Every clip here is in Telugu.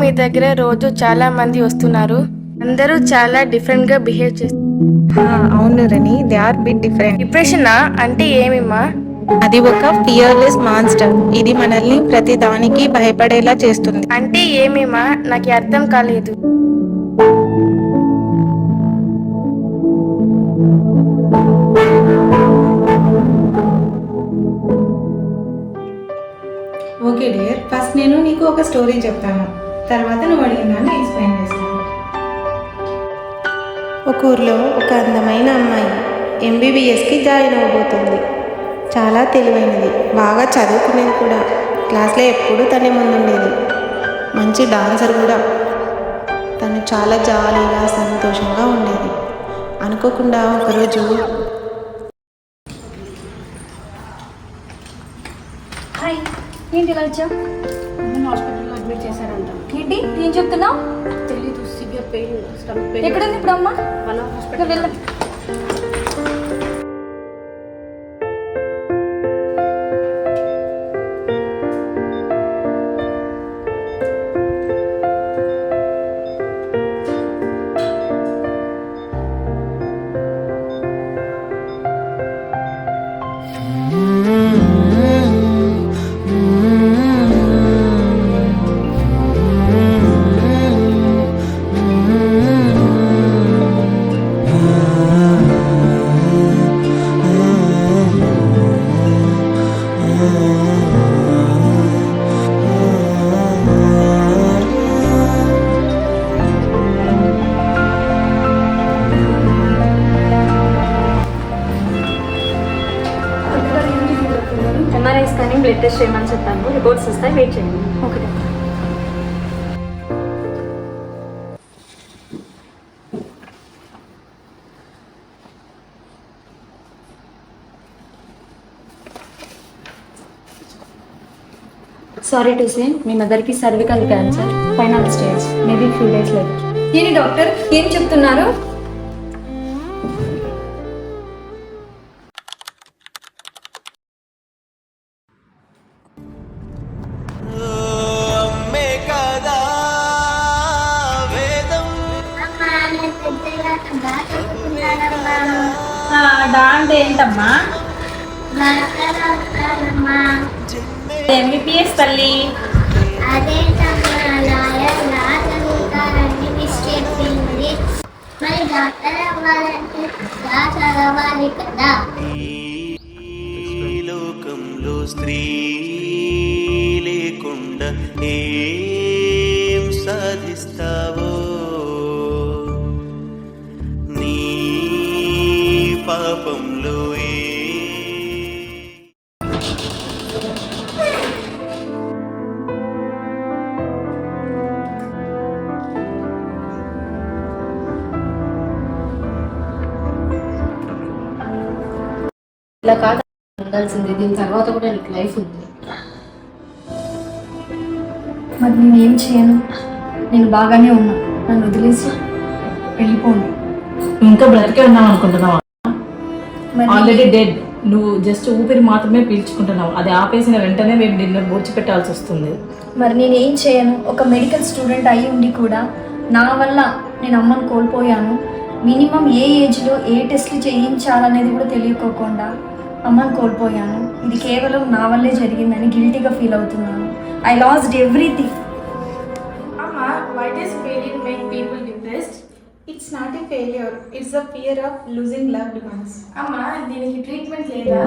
మీ దగ్గర రోజు చాలా మంది వస్తున్నారు. అందరూ చాలా డిఫరెంట్ గా బిహేవ్ చేస్తారు. అవును రని, they are bit different. Depression అంటే ఏమిమా? అది ఒక ఫియర్లెస్ మాన్స్టర్. ఇది మనల్ని ప్రతి దానికి భయపడేలా చేస్తుంది. అంటే ఏమిమా? నాకు అర్థం కాలేదు. ఓకే డియర్, ఫస్ట్ నేను నీకు ఒక స్టోరీ చెప్తాను, తర్వాత నువ్వు అడిగిన ఎక్స్ప్లెయిన్ చేస్తాను. ఒక ఊర్లో ఒక అందమైన అమ్మాయి ఎంబీబీఎస్కి జాయిన్ అవబోతుంది. చాలా తెలివైనది, బాగా చదువుకునేది కూడా. క్లాస్లో ఎప్పుడూ తనే ముందుండేది. మంచి డాన్సర్ కూడా. తను చాలా జాలీగా సంతోషంగా ఉండేది. అనుకోకుండా ఒకరోజు హాయ్, ఏంటి ఇలా వచ్చా? హాస్పిటల్లో అడ్మిట్ చేశారంట. ఏంటి ఏం చెప్తున్నావు? తెలీదు, సివియర్ పెయిన్, స్టమక్ పెయిన్. ఎక్కడుంది ఇప్పుడు అమ్మ? మన హాస్పిటల్ వెళ్ళ. ఎంఆర్ఐ స్కానింగ్, బ్లడ్ టెస్ట్ చేయమని చెప్పాను. రిపోర్ట్స్ వస్తాయి, వెయిట్ చేయండి. ఓకే. సారీ టు సే, మీ మదర్కి cervical cancer, final stage, maybe few days left. ఏంటి డాక్టర్ ఏం చెప్తున్నారు? అంటే ఏంటమ్మా? ఎంబీబీఎస్ తల్లి. లోకంలో స్త్రీ లేకుండా ఏం సాధిస్తావో, నీ పాపంలో ఇలా కాదు ఉండాల్సింది. దీని తర్వాత కూడా నీకు లైఫ్ ఉంది. మరి నేను ఏం చేయను? నేను బాగానే ఉన్నా, నన్ను వదిలేసి వెళ్ళిపోండి. ఇంకా బ్రతికే ఉన్నావు అనుకుంటున్నావా? మరి ఆల్రెడీ డెడ్. నువ్వు జస్ట్ ఊపిరి మాత్రమే పీల్చుకుంటున్నావు. అది ఆపేసిన వెంటనే మేము డిన్నర్ బూడ్చిపెట్టాల్సి వస్తుంది. మరి నేను ఏం చేయను? ఒక మెడికల్ స్టూడెంట్ అయి ఉండి కూడా నా వల్ల నేను అమ్మను కోల్పోయాను. మినిమం ఏ ఏజ్లో ఏ టెస్ట్లు చేయించాలనేది కూడా తెలియకోకుండా అమ్మను కోల్పోయాను. ఇది కేవలం నా వల్లే జరిగిందని గిల్టీగా ఫీల్ అవుతున్నాను. I lost everything. అమ్మా, why does failure make people depressed? It's not a failure, it's a fear of losing loved ones. అమ్మా, దీనికి ట్రీట్మెంట్ లేదా?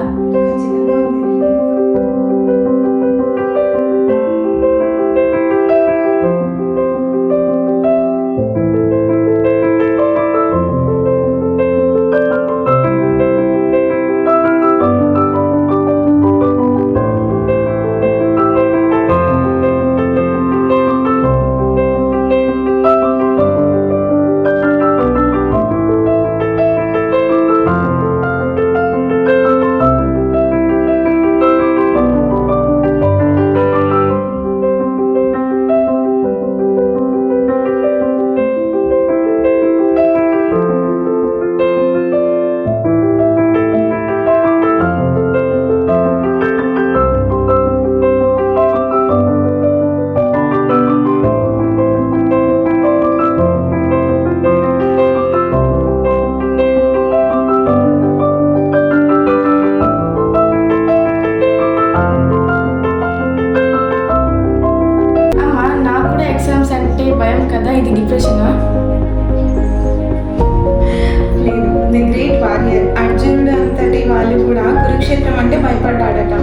అంటే భయపడ్డాడట.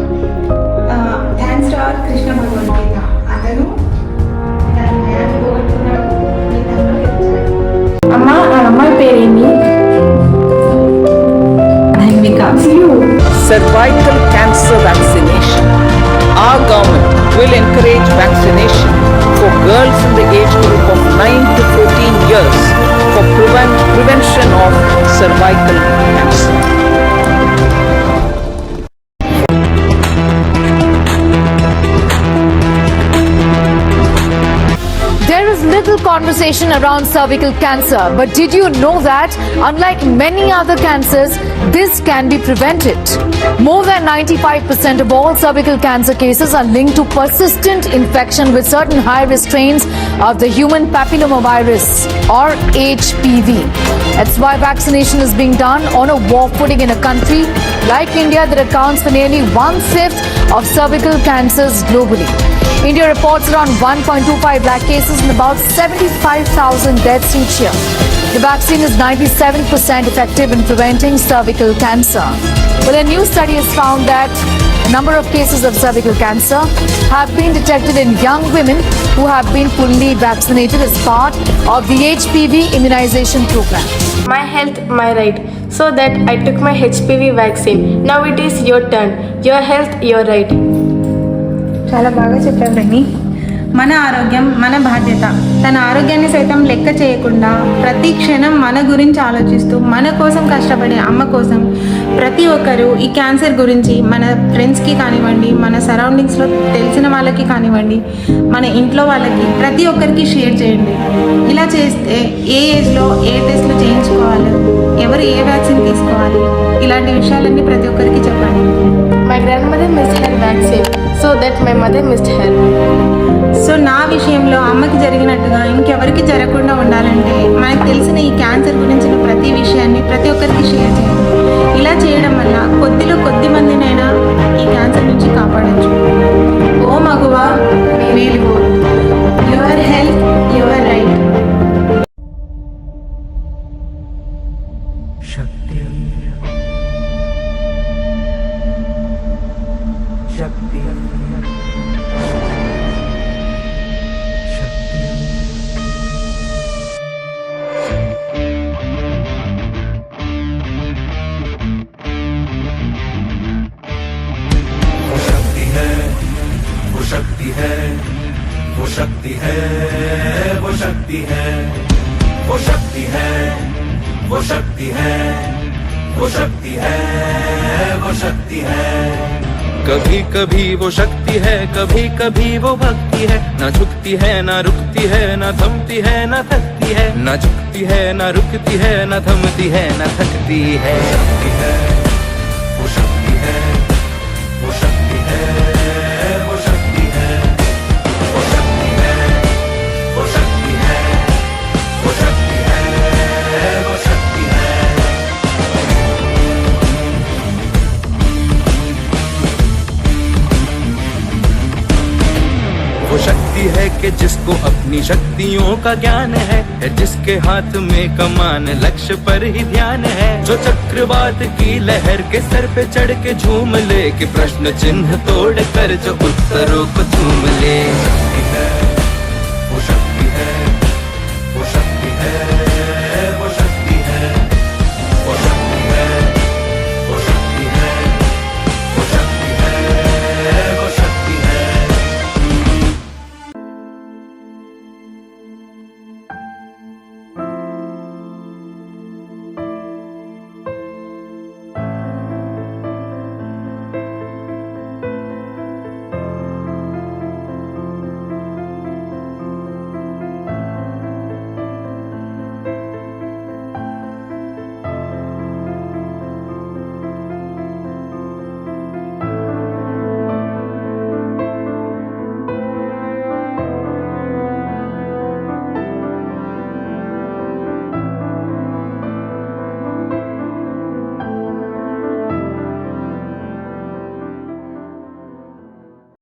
Thanks to our Krishna Bhagavad Gita, అతను తన భయాన్ని పోగొట్టుకున్నాడు. అమ్మ ఆ అమ్మాయి పేరేంటి? Cervical cancer vaccination. Our government will encourage vaccination for girls in the age group of 9 to 14 years for prevention of cervical cancer. There is little conversation around cervical cancer, but did you know that unlike many other cancers, this can be prevented? More than 95% of all cervical cancer cases are linked to persistent infection with certain high-risk strains of the human papillomavirus or HPV. That's why vaccination is being done on a war footing in a country like India that accounts for nearly 1/5 of cervical cancers globally. India reports around 1.25 lakh cases and about 75,000 deaths each year. The vaccine is 97% effective in preventing cervical cancer. Well, a new study has found that a number of cases of cervical cancer have been detected in young women who have been fully vaccinated as part of the HPV immunization program. My health, my right. So that I took my HPV vaccine. Now it is your turn. Your health, your right. చాలా బాగా చెప్పారు రని. మన ఆరోగ్యం మన బాధ్యత. తన ఆరోగ్యాన్ని సైతం లెక్క చేయకుండా ప్రతి క్షణం మన గురించి ఆలోచిస్తూ మన కోసం కష్టపడే అమ్మ కోసం ప్రతి ఒక్కరూ ఈ క్యాన్సర్ గురించి మన ఫ్రెండ్స్కి కానివ్వండి, మన సరౌండింగ్స్లో తెలిసిన వాళ్ళకి కానివ్వండి, మన ఇంట్లో వాళ్ళకి ప్రతి ఒక్కరికి షేర్ చేయండి. ఇలా చేస్తే ఏ ఏజ్లో ఏ టెస్ట్లు చేయించుకోవాలి, ఎవరు ఏ వ్యాక్సిన్ తీసుకోవాలి, ఇలాంటి విషయాలన్నీ ప్రతి ఒక్కరికి చెప్పండి. My grandmother missed her vaccine, so that my mother missed her. So నా విషయంలో అమ్మకి జరిగినట్టుగా ఇంకెవరికి జరగకుండా ఉండాలంటే మనకు తెలిసిన ఈ క్యాన్సర్ గురించిన ప్రతి విషయాన్ని ప్రతి ఒక్కరికి షేర్ చేయండి. ఇలా చేయడం వల్ల కొద్దిలో కొద్ది మందినైనా ఈ క్యాన్సర్ నుంచి కాపాడచ్చు. ఓ మగువా మేలుకో. Your health your right. शक्ति शक्ति शक्ति वो शक्ति है, वो शक्ति है, वो शक्ति है, वो शक्ति है, वो शक्ति है, वो शक्ति है, वो शक्ति है, वो शक्ति है। कभी कभी वो शक्ति है, कभी कभी वो भक्ति है। ना झुकती है ना रुकती है, ना थमती है ना थकती है, ना झुकती है ना रुकती है, ना थमती है ना थकती है। शक्ति है, वो शक्ति है, वो शक्ति है, वो शक्ति है, वो शक्ति है, वो शक्ति है, वो शक्ति है, वो शक्ति है। वो शक्ति है कि जिसको अपनी शक्तियों का ज्ञान है, जिसके हाथ में कमान लक्ष्य पर ही ध्यान है, जो चक्रवात की लहर के सर पे चढ़ के झूम ले, कि प्रश्न चिन्ह तोड़ कर जो उत्तरों को चूम ले। शक्ति है,